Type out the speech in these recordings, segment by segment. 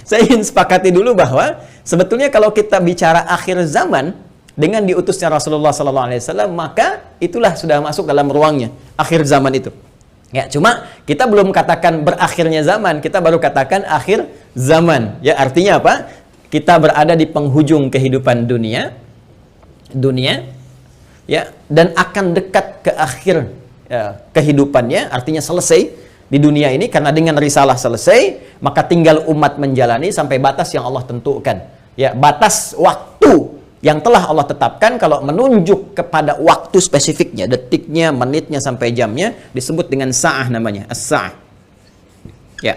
saya ingin sepakati dulu bahwa sebetulnya kalau kita bicara akhir zaman dengan diutusnya Rasulullah SAW, maka itulah sudah masuk dalam ruangnya akhir zaman itu. Ya, cuma kita belum katakan berakhirnya zaman, kita baru katakan akhir zaman. Ya, artinya apa? Kita berada di penghujung kehidupan dunia, ya, dan akan dekat ke akhir kehidupannya, artinya selesai di dunia ini, karena dengan risalah selesai, maka tinggal umat menjalani sampai batas yang Allah tentukan. Ya, batas waktu yang telah Allah tetapkan. Kalau menunjuk kepada waktu spesifiknya, detiknya, menitnya, sampai jamnya, disebut dengan sa'ah namanya, as-sa'ah. Ya.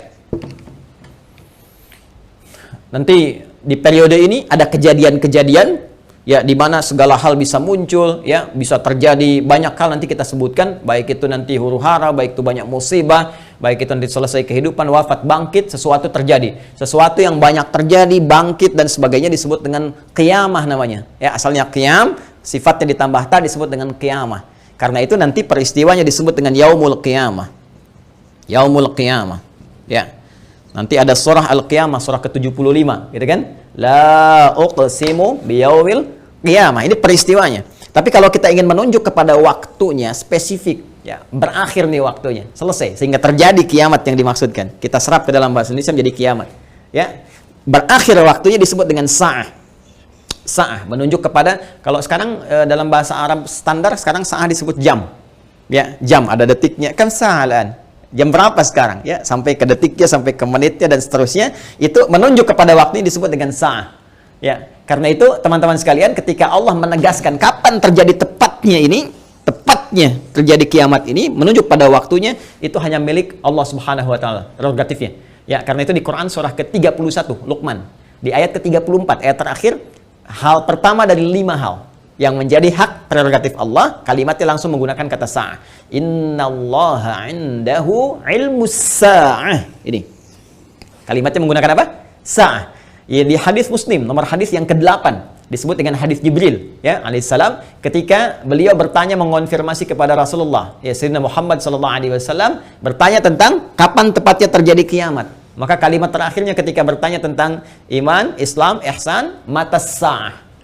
Nanti di periode ini ada kejadian-kejadian, ya, di mana segala hal bisa muncul, ya, bisa terjadi banyak hal nanti kita sebutkan, baik itu nanti huru-hara, baik itu banyak musibah, baik itu nanti selesai kehidupan, wafat, bangkit, sesuatu terjadi. Sesuatu yang banyak terjadi, bangkit dan sebagainya disebut dengan qiyamah namanya. Ya, asalnya qiyam, sifatnya ditambah ta disebut dengan qiyamah. Karena itu nanti peristiwanya disebut dengan yaumul qiyamah. Yaumul qiyamah. Ya. Nanti ada surah Al-Qiyamah, surah ke-75, gitu kan? La uqsimu biyaumil qiyamah. Ini peristiwanya. Tapi kalau kita ingin menunjuk kepada waktunya spesifik, ya, berakhir nih waktunya, selesai, sehingga terjadi kiamat yang dimaksudkan. Kita serap ke dalam bahasa Indonesia menjadi kiamat. Ya, berakhir waktunya disebut dengan sa'ah. Sa'ah menunjuk kepada, kalau sekarang dalam bahasa Arab standar sekarang sa'ah disebut jam. Ya, jam ada detiknya, kan sa'alan. Jam berapa sekarang? Ya, sampai ke detiknya, sampai ke menitnya dan seterusnya, itu menunjuk kepada waktu ini disebut dengan sa'ah. Ya, karena itu teman-teman sekalian, ketika Allah menegaskan kapan terjadi tepatnya terjadi kiamat ini, menunjuk pada waktunya, itu hanya milik Allah Subhanahu wa taala, prerogatifnya. Ya, karena itu di Quran surah ke-31 Luqman, di ayat ke-34, ayat terakhir, hal pertama dari 5 hal yang menjadi hak prerogatif Allah, kalimatnya langsung menggunakan kata sa'ah. Innallaha 'indahu 'ilmus sa'ah. Ini. Kalimatnya menggunakan apa? Sa'ah. Ya, di hadis Muslim nomor hadis yang ke-8 disebut dengan hadis Jibril, ya, alaihissalam, ketika beliau bertanya mengonfirmasi kepada Rasulullah, ya, Sayyidina Muhammad sallallahu alaihi wasallam, bertanya tentang kapan tepatnya terjadi kiamat. Maka kalimat terakhirnya ketika bertanya tentang iman, Islam, ihsan, mata sa'ah.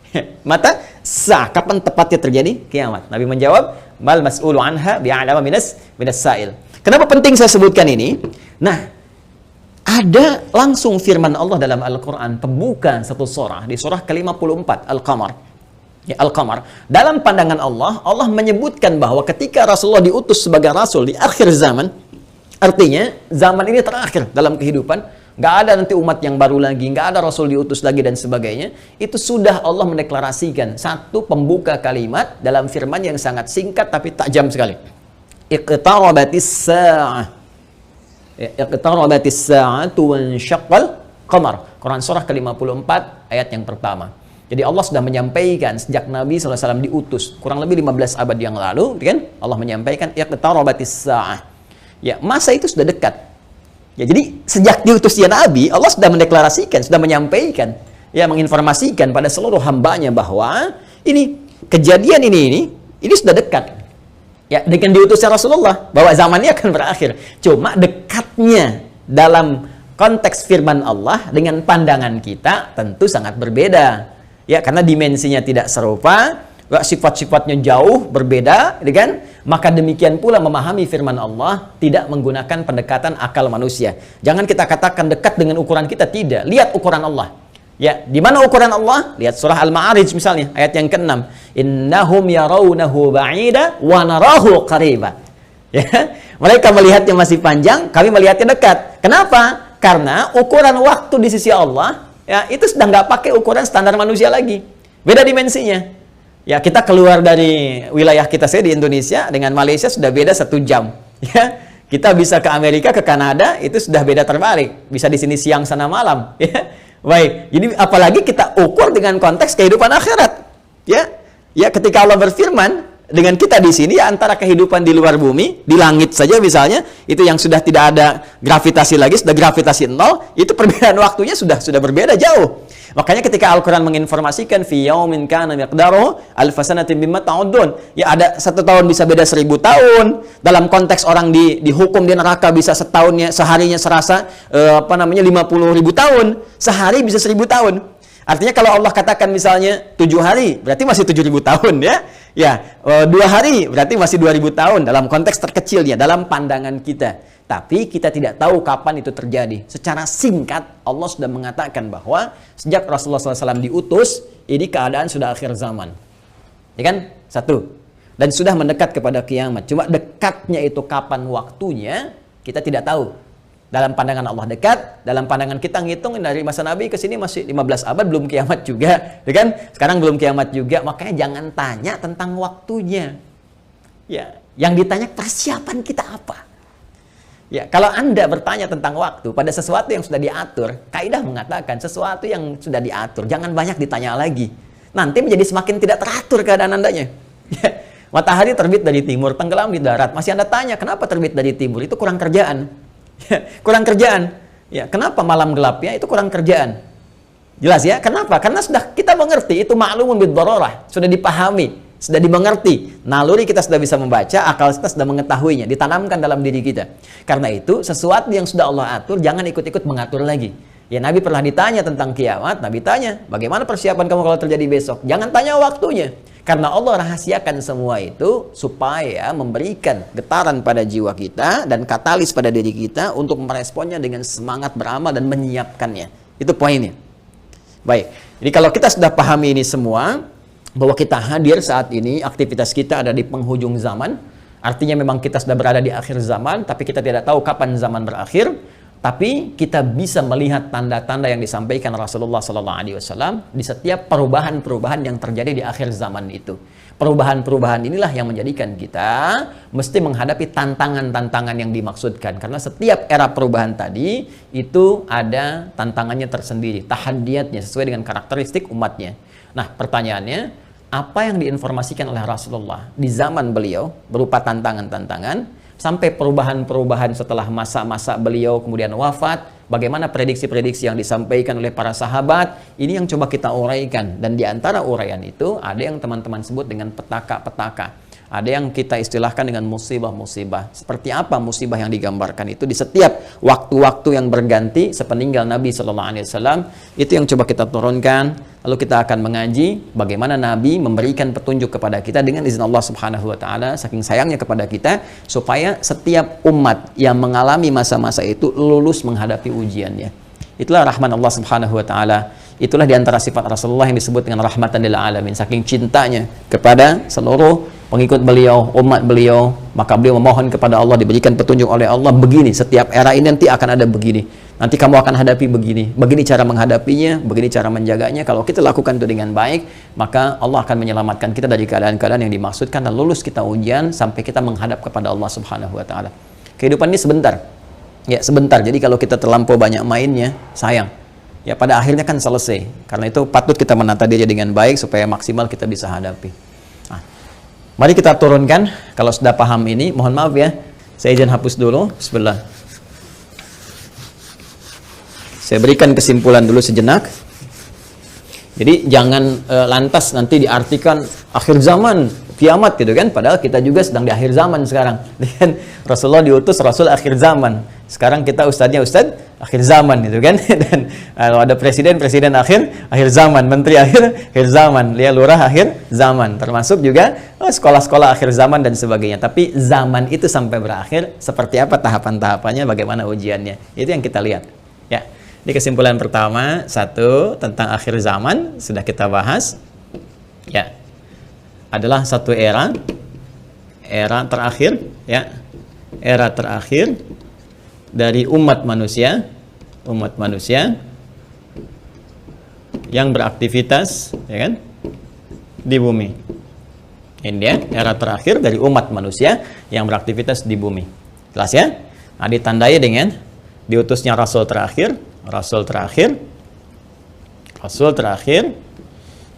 Mata sa'ah, kapan tepatnya terjadi kiamat? Nabi menjawab, mal mas'ulu anha bi'alama minas sa'il. Kenapa penting saya sebutkan ini? Nah, ada langsung firman Allah dalam Al-Quran, pembuka satu surah, di surah ke-54, Al-Qamar. Ya, Al-Qamar. Dalam pandangan Allah, Allah menyebutkan bahwa ketika Rasulullah diutus sebagai Rasul di akhir zaman, artinya zaman ini terakhir dalam kehidupan, nggak ada nanti umat yang baru lagi, nggak ada Rasul diutus lagi dan sebagainya. Itu sudah Allah mendeklarasikan satu pembuka kalimat dalam firman yang sangat singkat tapi tajam sekali. Iqtarabatis sa'ah. Iqtarabatis sa'atu wansyaqqal qamar. Quran surah ke-54 ayat yang pertama. Jadi Allah sudah menyampaikan sejak Nabi SAW diutus kurang lebih 15 abad yang lalu, kan? Allah menyampaikan iqtarabatis sa'ah. Ya, masa itu sudah dekat. Ya, jadi sejak diutusnya Nabi, Allah sudah mendeklarasikan, sudah menyampaikan, ya, menginformasikan pada seluruh hambanya bahwa ini kejadian ini sudah dekat. Ya, dengan diutusnya Rasulullah, bahwa zamannya akan berakhir. Cuma dekatnya dalam konteks firman Allah dengan pandangan kita tentu sangat berbeda. Ya, karena dimensinya tidak serupa, sifat-sifatnya jauh berbeda, kan? Maka demikian pula memahami firman Allah tidak menggunakan pendekatan akal manusia. Jangan kita katakan dekat dengan ukuran kita, tidak. Lihat ukuran Allah. Ya, di mana ukuran Allah? Lihat surah Al-Ma'arij misalnya, ayat yang ke-6. Innahum yarawnahu ba'ida wa narahu qariba. Ya, mereka melihatnya masih panjang, kami melihatnya dekat. Kenapa? Karena ukuran waktu di sisi Allah, ya, itu sudah nggak pakai ukuran standar manusia lagi. Beda dimensinya. Ya, kita keluar dari wilayah kita, saya di Indonesia dengan Malaysia sudah beda 1 jam. Ya, kita bisa ke Amerika, ke Kanada, itu sudah beda terbalik. Bisa di sini siang, sana malam. Ya, baik. Jadi apalagi kita ukur dengan konteks kehidupan akhirat. Ya, ya, ketika Allah berfirman, dengan kita di sini, ya antara kehidupan di luar bumi, di langit saja misalnya, itu yang sudah tidak ada gravitasi lagi, sudah gravitasi nol, itu perbedaan waktunya sudah berbeda jauh. Makanya ketika Al-Quran menginformasikan fi yaumin kana miqdaruhu alf sanatin mimma ta'udun, ya ada 1 tahun bisa beda 1000 tahun. Dalam konteks orang dihukum di neraka bisa setahunnya, seharinya serasa 50.000 tahun, sehari bisa 1000 tahun. Artinya kalau Allah katakan misalnya 7 hari, berarti masih 7.000 tahun ya. Ya, 2 hari berarti masih 2.000 tahun dalam konteks terkecilnya, dalam pandangan kita. Tapi kita tidak tahu kapan itu terjadi. Secara singkat, Allah sudah mengatakan bahwa sejak Rasulullah SAW diutus, ini keadaan sudah akhir zaman. Ya kan? 1. Dan sudah mendekat kepada kiamat. Cuma dekatnya itu kapan waktunya, kita tidak tahu. Dalam pandangan Allah dekat, dalam pandangan kita ngitung dari masa Nabi ke sini masih 15 abad, belum kiamat juga. Ya kan? Sekarang belum kiamat juga, makanya jangan tanya tentang waktunya. Ya, yang ditanya persiapan kita apa? Ya, kalau Anda bertanya tentang waktu pada sesuatu yang sudah diatur, kaidah mengatakan sesuatu yang sudah diatur, jangan banyak ditanya lagi. Nanti menjadi semakin tidak teratur keadaan Andanya. Ya, matahari terbit dari timur, tenggelam di darat. Masih Anda tanya, kenapa terbit dari timur? Itu kurang kerjaan. Ya, kurang kerjaan. Ya, kenapa malam gelapnya? Itu kurang kerjaan. Jelas ya? Kenapa? Karena sudah kita mengerti, itu ma'lumun bid-darurah, sudah dipahami. Sudah dimengerti, naluri kita sudah bisa membaca, akal kita sudah mengetahuinya, ditanamkan dalam diri kita. Karena itu, sesuatu yang sudah Allah atur, jangan ikut-ikut mengatur lagi. Ya, Nabi pernah ditanya tentang kiamat, Nabi tanya, bagaimana persiapan kamu kalau terjadi besok? Jangan tanya waktunya. Karena Allah rahasiakan semua itu, supaya memberikan getaran pada jiwa kita, dan katalis pada diri kita, untuk meresponnya dengan semangat beramal dan menyiapkannya. Itu poinnya. Baik, jadi kalau kita sudah pahami ini semua, bahwa kita hadir saat ini, aktivitas kita ada di penghujung zaman, artinya memang kita sudah berada di akhir zaman, tapi kita tidak tahu kapan zaman berakhir, tapi kita bisa melihat tanda-tanda yang disampaikan Rasulullah SAW di setiap perubahan-perubahan yang terjadi di akhir zaman itu. Perubahan-perubahan inilah yang menjadikan kita mesti menghadapi tantangan-tantangan yang dimaksudkan, karena setiap era perubahan tadi itu ada tantangannya tersendiri, tahadiyatnya sesuai dengan karakteristik umatnya. Nah, pertanyaannya, apa yang diinformasikan oleh Rasulullah di zaman beliau berupa tantangan-tantangan sampai perubahan-perubahan setelah masa-masa beliau kemudian wafat, bagaimana prediksi-prediksi yang disampaikan oleh para sahabat, ini yang coba kita uraikan. Dan di antara uraian itu ada yang teman-teman sebut dengan petaka-petaka. Ada yang kita istilahkan dengan musibah-musibah. Seperti apa musibah yang digambarkan itu di setiap waktu-waktu yang berganti sepeninggal Nabi SAW. Itu yang coba kita turunkan. Lalu kita akan mengaji bagaimana Nabi memberikan petunjuk kepada kita dengan izin Allah Subhanahu wa Ta'ala, saking sayangnya kepada kita, supaya setiap umat yang mengalami masa-masa itu lulus menghadapi ujiannya. Itulah rahman Allah Subhanahu wa Ta'ala. Itulah diantara sifat Rasulullah yang disebut dengan rahmatan lil alamin. Saking cintanya kepada seluruh pengikut beliau, umat beliau, maka beliau memohon kepada Allah, diberikan petunjuk oleh Allah, begini, setiap era ini nanti akan ada begini, nanti kamu akan hadapi begini, begini cara menghadapinya, begini cara menjaganya. Kalau kita lakukan itu dengan baik, maka Allah akan menyelamatkan kita dari keadaan-keadaan yang dimaksudkan dan lulus kita ujian sampai kita menghadap kepada Allah Subhanahu wa Ta'ala. Kehidupan ini sebentar, ya sebentar. Jadi kalau kita terlampau banyak mainnya, sayang. Ya pada akhirnya kan selesai. Karena itu patut kita menata diri dengan baik supaya maksimal kita bisa hadapi. Nah, mari kita turunkan. Kalau sudah paham ini, mohon maaf ya, saya izin hapus dulu. Bismillah. Saya berikan kesimpulan dulu sejenak. Jadi jangan lantas nanti diartikan akhir zaman, kiamat gitu kan. Padahal kita juga sedang di akhir zaman sekarang. Dan Rasulullah diutus Rasul akhir zaman. Sekarang kita ustadznya ustadz akhir zaman gitu kan. Dan kalau ada presiden akhir zaman, menteri akhir zaman, lihat lurah akhir zaman, termasuk juga sekolah-sekolah akhir zaman dan sebagainya. Tapi zaman itu sampai berakhir seperti apa tahapan-tahapannya, bagaimana ujiannya, itu yang kita lihat ya. Di kesimpulan pertama, 1 tentang akhir zaman sudah kita bahas ya, adalah satu era terakhir ya, era terakhir dari umat manusia yang beraktivitas ya kan di bumi. Ini dia era terakhir dari umat manusia yang beraktivitas di bumi. Jelas ya? Nah, ditandai dengan diutusnya rasul terakhir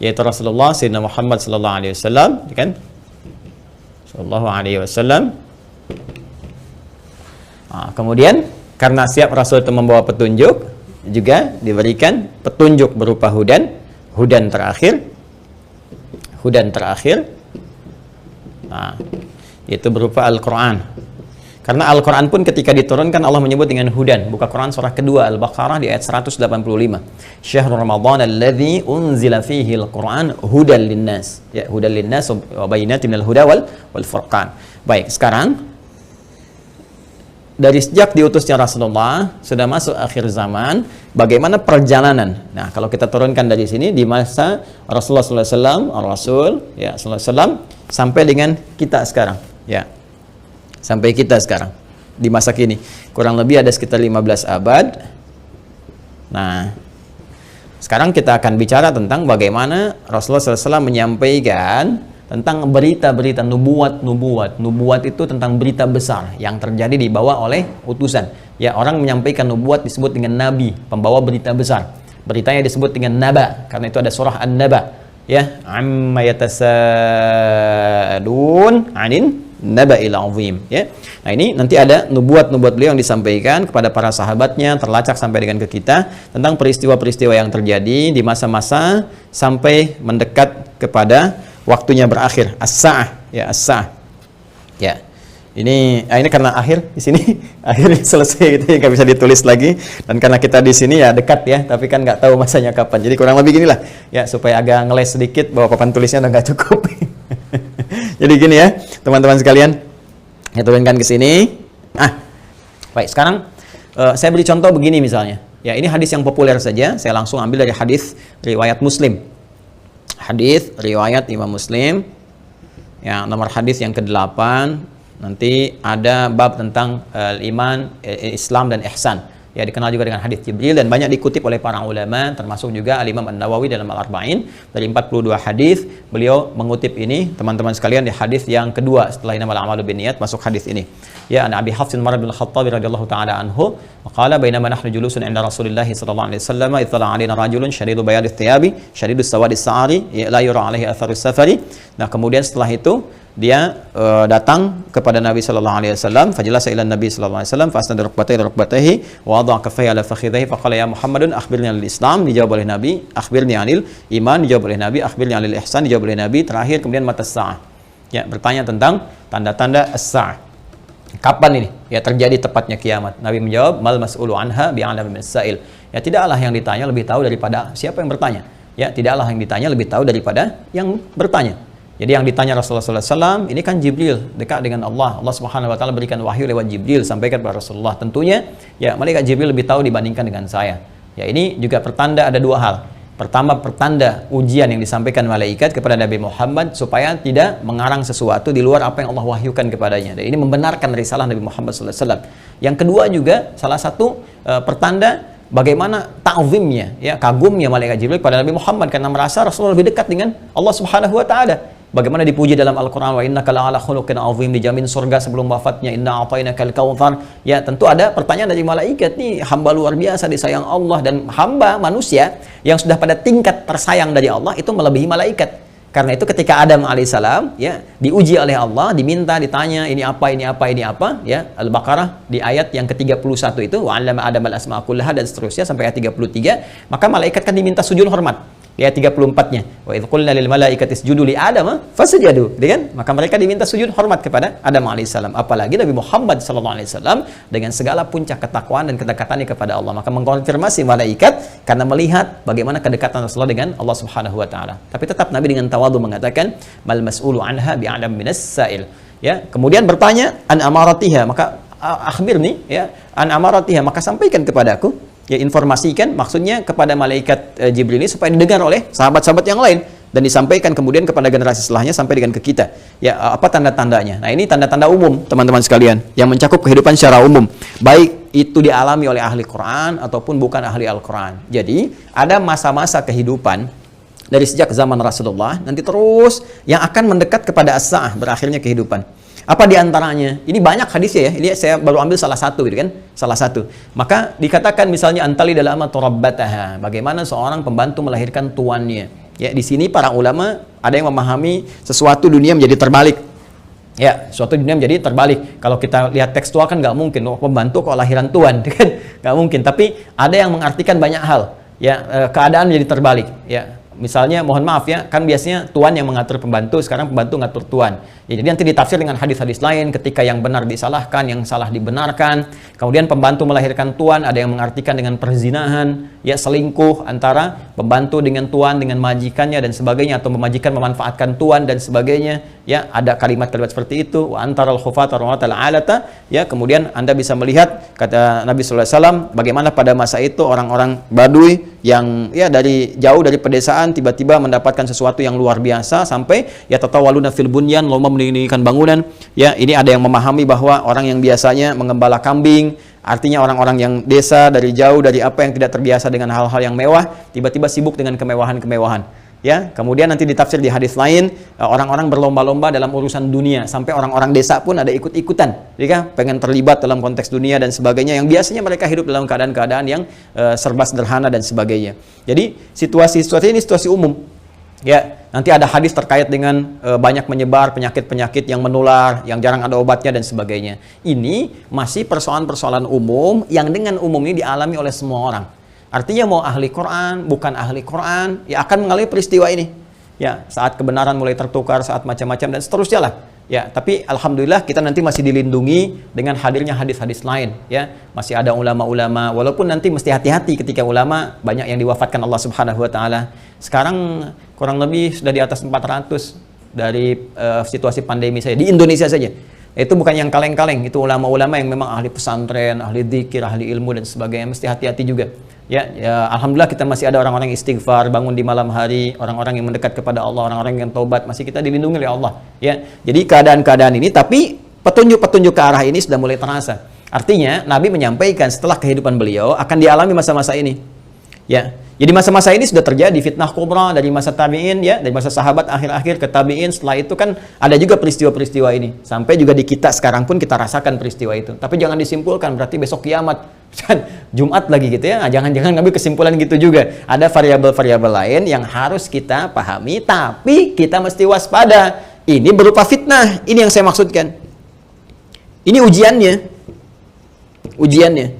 yaitu Rasulullah Sayyidina Muhammad sallallahu alaihi wasallam, kan? sallallahu alaihi wasallam. Kemudian karena siap Rasul itu membawa petunjuk, juga diberikan petunjuk berupa hudan terakhir. Itu berupa Al-Quran. Karena Al-Quran pun ketika diturunkan Allah menyebut dengan hudan. Buka Quran surah kedua Al-Baqarah di ayat 185. Syahrul Ramadan alladzi unzila fihi al-Quran hudan linnas. Ya, hudan linnas wa bayyinatin minal huda wal furqan. Baik, sekarang dari sejak diutusnya Rasulullah sudah masuk akhir zaman, bagaimana perjalanan? Nah, kalau kita turunkan dari sini di masa Rasulullah SAW, Rasul ya SAW sampai dengan kita sekarang, ya. Sampai kita sekarang di masa kini. Kurang lebih ada sekitar 15 abad. Nah, sekarang kita akan bicara tentang bagaimana Rasulullah SAW menyampaikan tentang berita-berita nubuat. Nubuat itu tentang berita besar yang terjadi dibawa oleh utusan. Ya, orang menyampaikan nubuat disebut dengan nabi, pembawa berita besar. Beritanya disebut dengan naba, karena itu ada surah An-Naba. Ya, amma yatasaalun 'anin naba'il 'azim, ya. Nah, ini nanti ada nubuat-nubuat beliau yang disampaikan kepada para sahabatnya, terlacak sampai dengan ke kita tentang peristiwa-peristiwa yang terjadi di masa-masa sampai mendekat kepada waktunya berakhir, as-sa'ah, ya, as-sa'ah. Ya. Ini karena akhir di sini akhirnya selesai gitu, nggak bisa ditulis lagi, dan karena kita di sini ya dekat ya, tapi kan nggak tahu masanya kapan. Jadi kurang lebih ginilah ya, supaya agak ngeles sedikit bahwa papan tulisnya udah nggak cukup. Jadi gini ya, teman-teman sekalian, saya turunkan ke sini. Baik, sekarang saya beri contoh begini misalnya. Ya, ini hadis yang populer saja, saya langsung ambil dari hadis riwayat Muslim. Hadis riwayat Imam Muslim. Ya, nomor hadis yang ke-8. Nanti ada bab tentang iman, Islam dan ihsan. Ya, dikenal juga dengan hadis Jibril dan banyak dikutip oleh para ulama, termasuk juga Al-Imam An-Nawawi dalam Al-Arba'in. Dari 42 hadis beliau mengutip ini, teman-teman sekalian, di hadis yang kedua setelah innamal a'malu binniyat, masuk hadis ini. Ya, an Abi Hafs Umar bin Khattab radhiyallahu taala anhu, qala bainama nahnu julusun 'inda Rasulillah sallallahu alaihi wasallam, ittala 'alaina rajulun shadidu bayadit thiyabi, shadidus sawadis sa'ari, la yura 'alaihi atharus safari. Nah, kemudian setelah itu dia datang kepada Nabi sallallahu alaihi wasallam, fajalasa ila Nabi sallallahu alaihi wasallam, fasnada rukbatayhi wa wada'a kaffayhi ala fakhidhihi, faqala ya Muhammadun akhbirni anil Islam, dijawab oleh Nabi, akhbirni anil iman, dijawab oleh Nabi, akhbirni anil ihsan, dijawab oleh Nabi, terakhir kemudian mata sa'ah. Ya, bertanya tentang tanda-tanda as-sa'ah. Kapan ini ya terjadi tepatnya kiamat? Nabi menjawab, mal mas'ulu anha bi'alami minas sa'il. Ya, tidaklah yang ditanya lebih tahu daripada siapa yang bertanya. Ya, tidaklah yang ditanya lebih tahu daripada yang bertanya. Jadi yang ditanya Rasulullah SAW ini kan Jibril, dekat dengan Allah. Allah Subhanahu Wa Taala berikan wahyu lewat Jibril sampaikan kepada Rasulullah. Tentunya ya malaikat Jibril lebih tahu dibandingkan dengan saya. Ya, ini juga pertanda ada dua hal. Pertama, pertanda ujian yang disampaikan malaikat kepada Nabi Muhammad supaya tidak mengarang sesuatu di luar apa yang Allah wahyukan kepadanya. Dan ini membenarkan risalah Nabi Muhammad SAW. Yang kedua juga salah satu pertanda bagaimana ta'zimnya, ya, kagumnya malaikat Jibril pada Nabi Muhammad karena merasa Rasulullah lebih dekat dengan Allah Subhanahu Wa Taala. Bagaimana dipuji dalam Al-Quran, wa innaka la'ala khuluqin azim, dijamin surga sebelum wafatnya, inna a'tainakal kautsar. Ya, tentu ada pertanyaan dari malaikat, nih hamba luar biasa disayang Allah, dan hamba manusia yang sudah pada tingkat tersayang dari Allah itu melebihi malaikat. Karena itu ketika Adam alaihissalam ya diuji oleh Allah, diminta, ditanya ini apa, ya, Al-Baqarah di ayat yang ke-31 itu, wa 'allama Adam al-asma'a kullaha, dan seterusnya sampai ayat 33, maka malaikat kan diminta sujud hormat. Ya, 34-nya. Wa idz qulna lil malaikati isjudu li Adam fasajadu. Kan? Maka mereka diminta sujud hormat kepada Adam alaihissalam. Apalagi Nabi Muhammad sallallahu alaihi wasallam dengan segala puncak ketakwaan dan kedekatannya kepada Allah. Maka mengkonfirmasi malaikat karena melihat bagaimana kedekatan Rasulullah dengan Allah Subhanahu wa taala. Tapi tetap Nabi dengan tawadhu mengatakan mal mas'ulu anha bi'alam minas sa'il. Ya, kemudian bertanya an amaratiha, maka akhbirni ya an amaratiha, maka sampaikan kepadaku. Ya, informasikan maksudnya kepada malaikat Jibril ini supaya didengar oleh sahabat-sahabat yang lain dan disampaikan kemudian kepada generasi setelahnya sampai dengan ke kita. Ya, apa tanda-tandanya? Nah, ini tanda-tanda umum teman-teman sekalian yang mencakup kehidupan secara umum, baik itu dialami oleh ahli Quran ataupun bukan ahli Al-Quran. Jadi ada masa-masa kehidupan dari sejak zaman Rasulullah nanti terus yang akan mendekat kepada as-sa'ah, berakhirnya kehidupan. Apa diantaranya? Ini banyak hadisnya ya. Ini saya baru ambil salah satu, gitu kan? Salah satu. Maka dikatakan misalnya antali dalam turabbataha. Bagaimana seorang pembantu melahirkan tuannya. Ya, di sini para ulama ada yang memahami sesuatu dunia menjadi terbalik. Ya, suatu dunia menjadi terbalik. Kalau kita lihat tekstual kan nggak mungkin, oh, pembantu kok lahiran tuan, kan nggak mungkin. Tapi ada yang mengartikan banyak hal. Ya, keadaan menjadi terbalik. Ya, misalnya, mohon maaf ya, kan biasanya tuan yang mengatur pembantu, sekarang pembantu ngatur tuan. Ya, jadi nanti ditafsir dengan hadis-hadis lain, ketika yang benar disalahkan, yang salah dibenarkan. Kemudian pembantu melahirkan tuan, ada yang mengartikan dengan perzinahan, ya selingkuh antara pembantu dengan tuan, dengan majikannya dan sebagainya, atau majikan memanfaatkan tuan dan sebagainya. Ya, ada kalimat-kalimat seperti itu. Wa antaral khufata rawatal alata. Ya, kemudian Anda bisa melihat kata Nabi sallallahu alaihi wasallam bagaimana pada masa itu orang-orang Badui yang ya dari jauh dari pedesaan tiba-tiba mendapatkan sesuatu yang luar biasa sampai ya tatawaluna fil bunyan, lomba mendirikan bangunan. Ya, ini ada yang memahami bahwa orang yang biasanya mengembala kambing, artinya orang-orang yang desa dari jauh dari apa yang tidak terbiasa dengan hal-hal yang mewah, tiba-tiba sibuk dengan kemewahan-kemewahan. Ya, kemudian nanti ditafsir di hadis lain, orang-orang berlomba-lomba dalam urusan dunia, sampai orang-orang desa pun ada ikut-ikutan, ya, pengen terlibat dalam konteks dunia dan sebagainya, yang biasanya mereka hidup dalam keadaan-keadaan yang serba sederhana dan sebagainya. Jadi situasi-situasi ini situasi umum. Ya, nanti ada hadis terkait dengan banyak menyebar penyakit-penyakit yang menular, yang jarang ada obatnya dan sebagainya. Ini masih persoalan-persoalan umum yang dengan umum ini dialami oleh semua orang. Artinya mau ahli Quran, bukan ahli Quran, ya akan mengalami peristiwa ini. Ya, saat kebenaran mulai tertukar, saat macam-macam dan seterusnya lah. Ya, tapi alhamdulillah kita nanti masih dilindungi dengan hadirnya hadis-hadis lain. Ya, masih ada ulama-ulama. Walaupun nanti mesti hati-hati ketika ulama banyak yang diwafatkan Allah Subhanahu Wa Taala. Sekarang kurang lebih sudah di atas 400 dari situasi pandemi saja di Indonesia saja. Itu bukan yang kaleng-kaleng, itu ulama-ulama yang memang ahli pesantren, ahli dzikir, ahli ilmu dan sebagainya. Mesti hati-hati juga. Ya, alhamdulillah kita masih ada orang-orang yang istighfar, bangun di malam hari, orang-orang yang mendekat kepada Allah, orang-orang yang taubat, masih kita dilindungi oleh Allah. Ya, jadi keadaan-keadaan ini, tapi petunjuk-petunjuk ke arah ini sudah mulai terasa. Artinya Nabi menyampaikan setelah kehidupan beliau akan dialami masa-masa ini. Ya, jadi masa-masa ini sudah terjadi fitnah kubra dari masa tabi'in, ya, dari masa sahabat akhir-akhir ke tabi'in. Setelah itu kan ada juga peristiwa-peristiwa ini. Sampai juga di kita sekarang pun kita rasakan peristiwa itu. Tapi jangan disimpulkan berarti besok kiamat. Jumat lagi gitu ya. Nah, jangan ngambil kesimpulan gitu juga. Ada variabel-variabel lain yang harus kita pahami, tapi kita mesti waspada. Ini berupa fitnah. Ini yang saya maksudkan. Ini ujiannya. Ujiannya.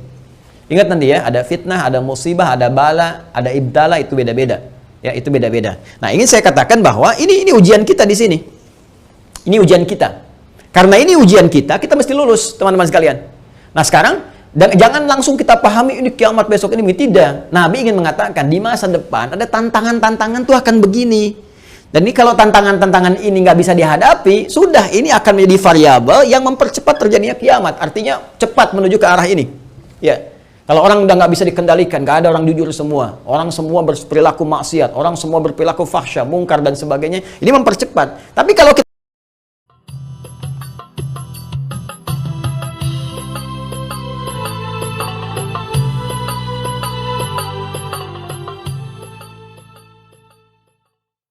Ingat nanti ya, ada fitnah, ada musibah, ada bala, ada ibtala, itu beda-beda. Ya, itu beda-beda. Nah, ingin saya katakan bahwa ini ujian kita di sini. Ini ujian kita. Karena ini ujian kita mesti lulus, teman-teman sekalian. Nah, sekarang dan jangan langsung kita pahami ini kiamat besok ini, tidak. Nabi ingin mengatakan di masa depan ada tantangan-tantangan tuh akan begini. Dan ini kalau tantangan-tantangan ini nggak bisa dihadapi, sudah ini akan menjadi variabel yang mempercepat terjadinya kiamat. Artinya cepat menuju ke arah ini. Ya. Kalau orang udah nggak bisa dikendalikan, nggak ada orang jujur semua, orang semua berperilaku maksiat, orang semua berperilaku fahsya, mungkar dan sebagainya, ini mempercepat. Tapi kalau kita